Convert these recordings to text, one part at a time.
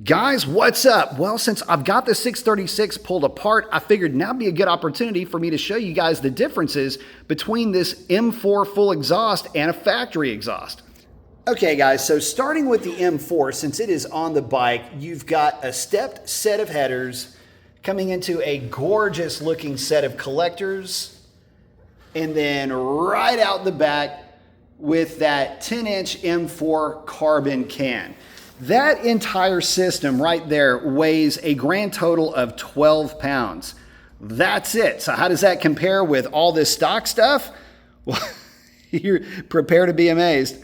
Guys, what's up? Well, since I've got the 636 pulled apart, I figured now would be a good opportunity for me to show you guys the differences between this M4 full exhaust and a factory exhaust. Okay guys, so starting with the M4, since it is on the bike, you've got a stepped set of headers coming into a gorgeous looking set of collectors, and then right out the back with that 10-inch M4 carbon can. That entire system right there weighs a grand total of 12 pounds. That's it. So how does that compare with all this stock stuff? Well, you're prepared to be amazed.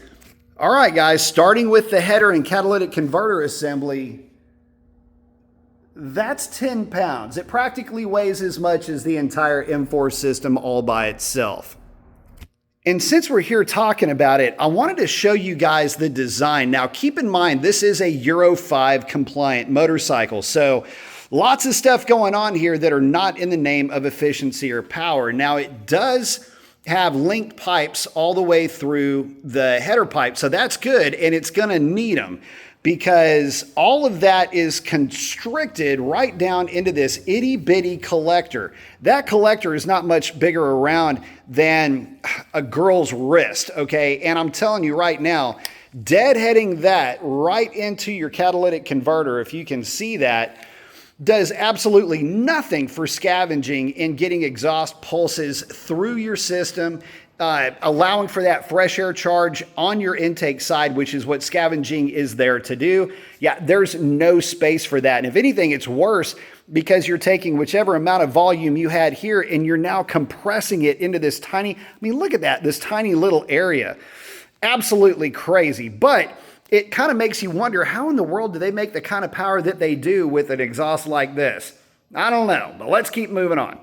All right, guys, starting with the header and catalytic converter assembly, that's 10 pounds. It practically weighs as much as the entire M4 system all by itself. And since we're here talking about it, I wanted to show you guys the design. Now, keep in mind, this is a Euro 5 compliant motorcycle. So lots of stuff going on here that are not in the name of efficiency or power. Now, it does have linked pipes all the way through the header pipe. So that's good. And it's going to need them because all of that is constricted right down into this itty bitty collector. That collector is not much bigger around than a girl's wrist, okay? And I'm telling you right now, deadheading that right into your catalytic converter, if you can see that, does absolutely nothing for scavenging and getting exhaust pulses through your system, allowing for that fresh air charge on your intake side, which is what scavenging is there to do. Yeah, there's no space for that. And if anything, it's worse because you're taking whichever amount of volume you had here and you're now compressing it into this tiny, I mean, look at that, this tiny little area. Absolutely crazy. But it kind of makes you wonder, how in the world do they make the kind of power that they do with an exhaust like this? I don't know, but let's keep moving on.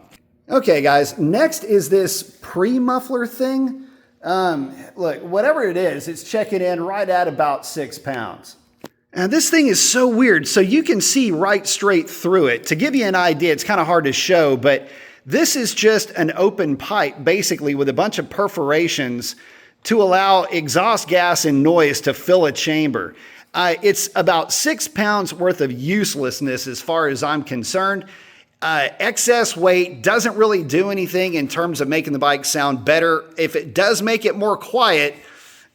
Okay, guys, next is this pre-muffler thing. Look, whatever it is, it's checking in right at about 6 pounds. And this thing is so weird. So you can see right straight through it. To give you an idea, it's kind of hard to show, but this is just an open pipe, basically, with a bunch of perforations to allow exhaust gas and noise to fill a chamber. It's about 6 pounds worth of uselessness as far as I'm concerned. Excess weight doesn't really do anything in terms of making the bike sound better. If it does make it more quiet,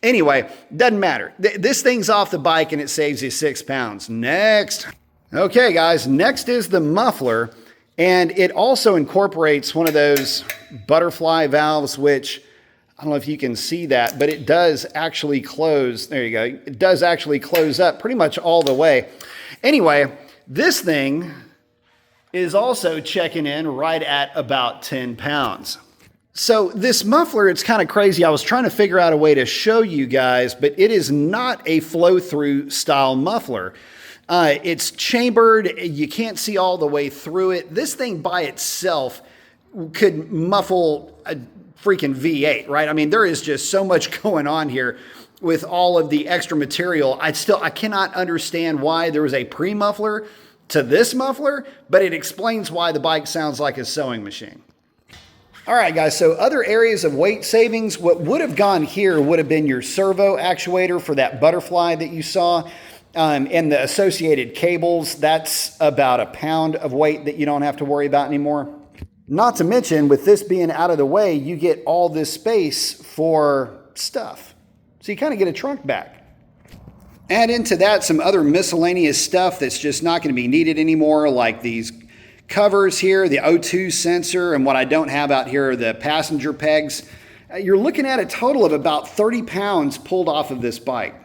anyway, doesn't matter. This thing's off the bike and it saves you 6 pounds. Next. Okay, guys, next is the muffler. And it also incorporates one of those butterfly valves, which I don't know if you can see that, but it does actually close. There you go. It does actually close up pretty much all the way. Anyway, this thing is also checking in right at about 10 pounds. So this muffler, it's kind of crazy. I was trying to figure out a way to show you guys, but it is not a flow-through style muffler. It's chambered. You can't see all the way through it. This thing by itself could muffle a freaking V8, right? I mean, there is just so much going on here with all of the extra material. I cannot understand why there was a pre-muffler to this muffler, but it explains why the bike sounds like a sewing machine. All right, guys, so other areas of weight savings, what would have gone here would have been your servo actuator for that butterfly that you saw, and the associated cables. That's about a pound of weight that you don't have to worry about anymore. Not to mention, with this being out of the way, you get all this space for stuff. So you kind of get a trunk back. Add into that some other miscellaneous stuff that's just not going to be needed anymore, like these covers here, the O2 sensor, and what I don't have out here are the passenger pegs. You're looking at a total of about 30 pounds pulled off of this bike.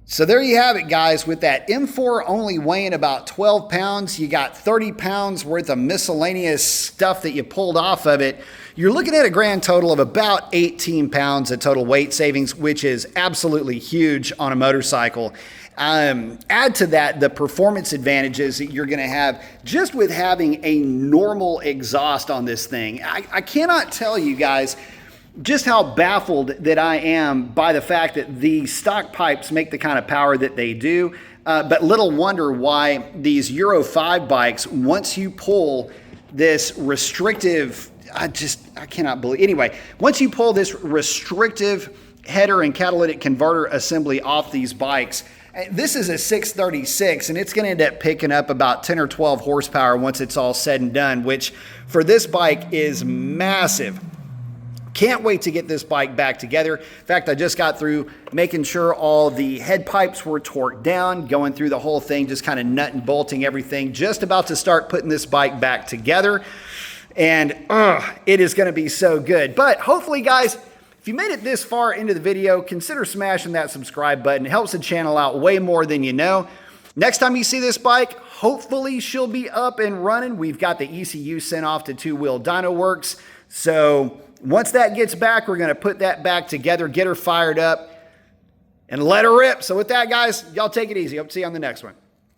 So there you have it, guys. With that M4 only weighing about 12 pounds, you got 30 pounds worth of miscellaneous stuff that you pulled off of it. You're looking at a grand total of about 18 pounds of total weight savings, which is absolutely huge on a motorcycle. Add to that the performance advantages that you're going to have just with having a normal exhaust on this thing. I cannot tell you guys just how baffled that I am by the fact that the stock pipes make the kind of power that they do. But little wonder why these Euro 5 bikes, once you pull this restrictive, I cannot believe, anyway, once you pull this restrictive header and catalytic converter assembly off these bikes, This is a 636, and it's going to end up picking up about 10 or 12 horsepower once it's all said and done, which for this bike is massive. Can't wait to get this bike back together. In fact, I just got through making sure all the head pipes were torqued down, going through the whole thing, just kind of nut and bolting everything, just about to start putting this bike back together. And it is going to be so good. But hopefully, guys, if you made it this far into the video, consider smashing that subscribe button. It helps the channel out way more than you know. Next time you see this bike, hopefully she'll be up and running. We've got the ECU sent off to Two Wheel Dyno Works. So once that gets back, we're going to put that back together, get her fired up, and let her rip. So with that, guys, y'all take it easy. Hope to see you on the next one.